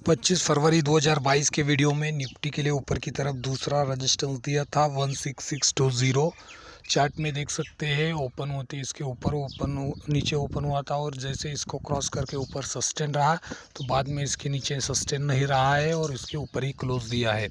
25 फरवरी 2022 के वीडियो में निफ्टी के लिए ऊपर की तरफ दूसरा रेजिस्टेंस दिया था 16620। चार्ट में देख सकते हैं ओपन होते इसके ऊपर नीचे ओपन हुआ था और जैसे इसको क्रॉस करके ऊपर सस्टेन रहा तो बाद में इसके नीचे सस्टेन नहीं रहा है और इसके ऊपर ही क्लोज दिया है।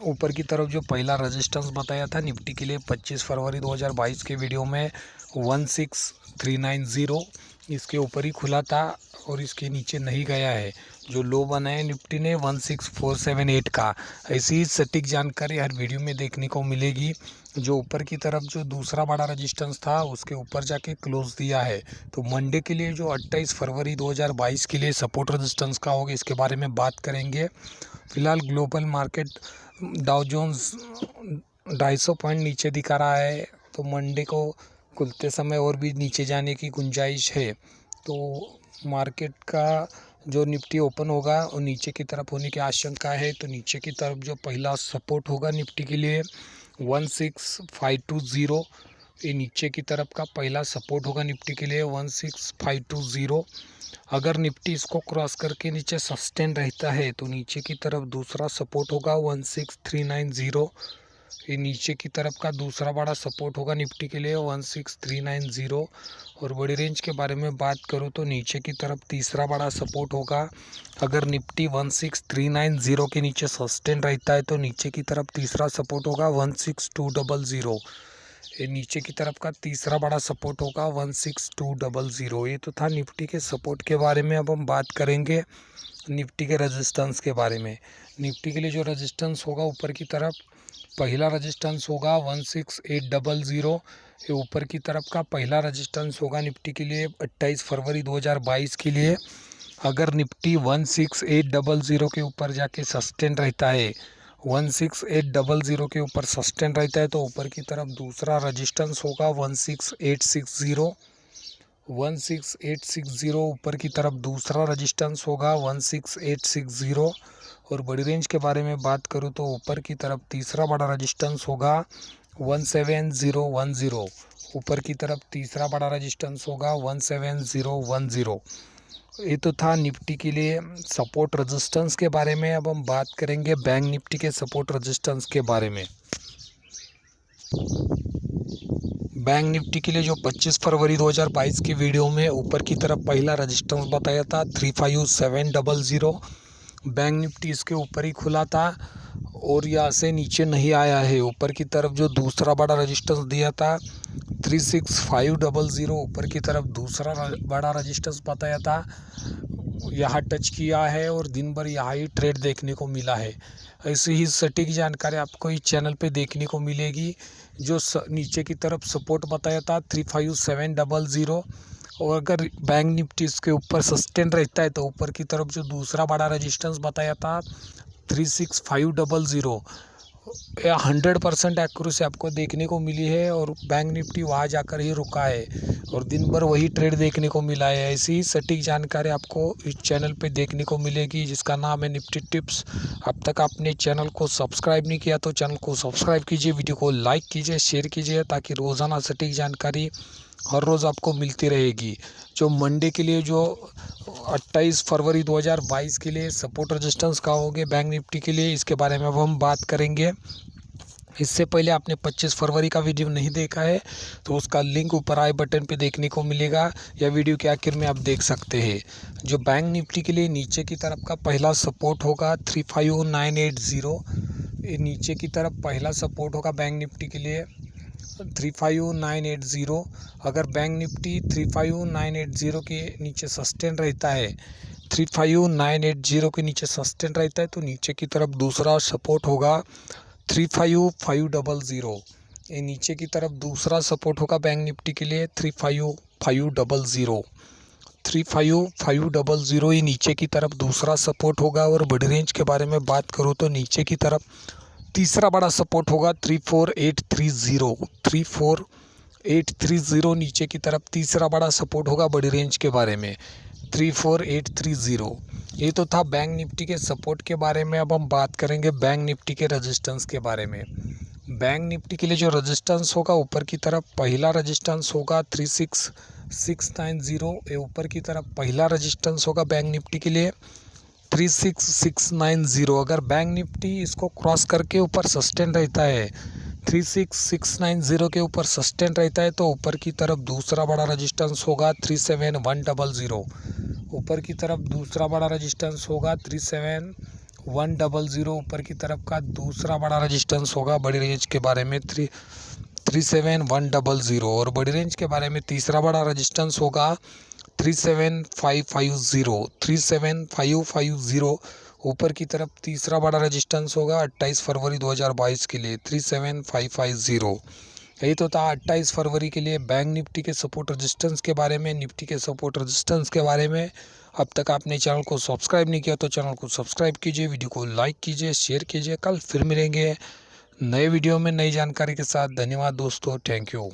ऊपर की तरफ जो पहला रेजिस्टेंस बताया था निफ्टी के लिए 25 फरवरी 2022 के वीडियो में 16390 इसके ऊपर ही खुला था और इसके नीचे नहीं गया है। जो लो बना है निफ्टी ने 16478 का। ऐसी ही सटीक जानकारी हर वीडियो में देखने को मिलेगी। जो ऊपर की तरफ जो दूसरा बड़ा रेजिस्टेंस था उसके ऊपर जाके क्लोज दिया है। तो मंडे के लिए जो 28 फरवरी 2022 के लिए सपोर्ट रेजिस्टेंस का होगा इसके बारे में बात करेंगे। फिलहाल global market Dow Jones 250 point नीचे दिखा रहा है तो मंडे को खुलते समय और भी नीचे जाने की गुंजाइश है। तो मार्केट का जो निफ्टी ओपन होगा और नीचे की तरफ होने की आशंका है। तो नीचे की तरफ जो पहला सपोर्ट होगा निफ्टी के लिए 16520। ये नीचे की तरफ का पहला सपोर्ट होगा निफ्टी के लिए 16520। अगर निफ्टी इसको क्रॉस करके नीचे सस्टेन रहता है तो नीचे की तरफ दूसरा सपोर्ट होगा 16390। ये नीचे की तरफ का दूसरा बड़ा सपोर्ट होगा निफ्टी के लिए 16390। और बड़ी रेंज के बारे में बात करूँ तो नीचे की तरफ तीसरा बड़ा सपोर्ट होगा। अगर निफ्टी 16390 के नीचे सस्टेन रहता है तो नीचे की तरफ तीसरा सपोर्ट होगा 16200। ये नीचे की तरफ का तीसरा बड़ा सपोर्ट होगा 16200। ये तो था निफ्टी के सपोर्ट के बारे में। अब हम बात करेंगे निफ्टी के रेजिस्टेंस के बारे में। निफ्टी के लिए जो रेजिस्टेंस होगा ऊपर की तरफ पहला रेजिस्टेंस होगा 16800। ये ऊपर की तरफ का पहला रेजिस्टेंस होगा निफ्टी के लिए 28 फरवरी 2022 के लिए। अगर निफ्टी 16800 के ऊपर जाके सस्टेन रहता है 16800 के ऊपर सस्टेन रहता है तो ऊपर की तरफ दूसरा रेजिस्टेंस होगा 16860। 16860 ऊपर की तरफ दूसरा रेजिस्टेंस होगा 16860। और बड़ी रेंज के बारे में बात करूँ तो ऊपर की तरफ तीसरा बड़ा रेजिस्टेंस होगा 17010। ऊपर की तरफ तीसरा बड़ा रेजिस्टेंस होगा 17010। ये तो था निफ्टी के लिए सपोर्ट रेजिस्टेंस के बारे में। अब हम बात करेंगे बैंक निफ्टी के सपोर्ट रेजिस्टेंस के बारे में। बैंक निफ्टी के लिए जो 25 फरवरी 2022 की वीडियो में ऊपर की तरफ पहला रेजिस्टेंस बताया था 35700। बैंक निफ्टी इसके ऊपर ही खुला था और यहाँ से नीचे नहीं आया है। ऊपर की तरफ जो दूसरा बड़ा रेजिस्टेंस दिया था 36500 ऊपर की तरफ दूसरा बड़ा रेजिस्टेंस बताया था, यहाँ टच किया है और दिन भर यहाँ ही ट्रेड देखने को मिला है। ऐसी ही सटीक जानकारी आपको इस चैनल पे देखने को मिलेगी। जो नीचे की तरफ सपोर्ट बताया था 35700 और अगर बैंक निफ्टी इसके ऊपर सस्टेन रहता है तो ऊपर की तरफ जो दूसरा बड़ा रेजिस्टेंस बताया था 36500 या 100% एक्यूरेसी आपको देखने को मिली है और बैंक निफ्टी वहाँ जाकर ही रुका है और दिन भर वही ट्रेड देखने को मिला है। ऐसी ही सटीक जानकारी आपको इस चैनल पे देखने को मिलेगी जिसका नाम है निफ्टी टिप्स। अब तक आपने चैनल को सब्सक्राइब नहीं किया तो चैनल को सब्सक्राइब कीजिए, वीडियो को लाइक कीजिए, शेयर कीजिए ताकि रोज़ाना सटीक जानकारी हर रोज़ आपको मिलती रहेगी। जो मंडे के लिए जो 28 फरवरी 2022 के लिए सपोर्ट रेजिस्टेंस का होंगे बैंक निफ्टी के लिए, इसके बारे में अब हम बात करेंगे। इससे पहले आपने 25 फरवरी का वीडियो नहीं देखा है तो उसका लिंक ऊपर आई बटन पे देखने को मिलेगा या वीडियो के आखिर में आप देख सकते हैं। जो बैंक निफ्टी के लिए नीचे की तरफ का पहला सपोर्ट होगा 35980। ये नीचे की तरफ पहला सपोर्ट होगा बैंक निफ्टी के लिए 35980। अगर बैंक निफ्टी 35980 के नीचे सस्टेन रहता है 35980 के नीचे सस्टेन रहता है तो नीचे की तरफ दूसरा सपोर्ट होगा 35500। ये नीचे की तरफ दूसरा सपोर्ट होगा बैंक निफ्टी के लिए 35500। 35500 ये नीचे की तरफ दूसरा सपोर्ट होगा। और बड़ी रेंज के बारे में बात करूँ तो नीचे की तरफ तीसरा बड़ा सपोर्ट होगा 34830। 34830 नीचे की तरफ तीसरा बड़ा सपोर्ट होगा बड़ी रेंज के बारे में 34830। ये तो था बैंक निफ्टी के सपोर्ट के बारे में। अब हम बात करेंगे बैंक निफ्टी के रेजिस्टेंस के बारे में। बैंक निफ्टी के लिए जो रेजिस्टेंस होगा ऊपर की तरफ पहला रेजिस्टेंस होगा 36690। ये ऊपर की तरफ पहला रेजिस्टेंस होगा बैंक निफ्टी के लिए 36,690। अगर बैंक निफ्टी इसको क्रॉस करके ऊपर सस्टेन रहता है, 36,690 के ऊपर सस्टेन रहता है, तो ऊपर की तरफ दूसरा बड़ा रेजिस्टेंस होगा 37,100। ऊपर की तरफ दूसरा बड़ा रेजिस्टेंस होगा 37,100। ऊपर की तरफ का दूसरा बड़ा रेजिस्टेंस होगा बड़ी रेंज के बारे में 37,100। और बड़ी रेंज के बारे में तीसरा बड़ा रेजिस्टेंस होगा 37,550। 37,550 ऊपर की तरफ तीसरा बड़ा रेजिस्टेंस होगा 28 फरवरी 2022 के लिए 37,550। यही तो था 28 फरवरी के लिए बैंक निफ्टी के सपोर्ट रेजिस्टेंस के बारे में, निफ्टी के सपोर्ट रेजिस्टेंस के बारे में। अब तक आपने चैनल को सब्सक्राइब नहीं किया तो चैनल को सब्सक्राइब कीजिए, वीडियो को लाइक कीजिए, शेयर कीजिए। कल फिर मिलेंगे नए वीडियो में नई जानकारी के साथ। धन्यवाद दोस्तों, थैंक यू।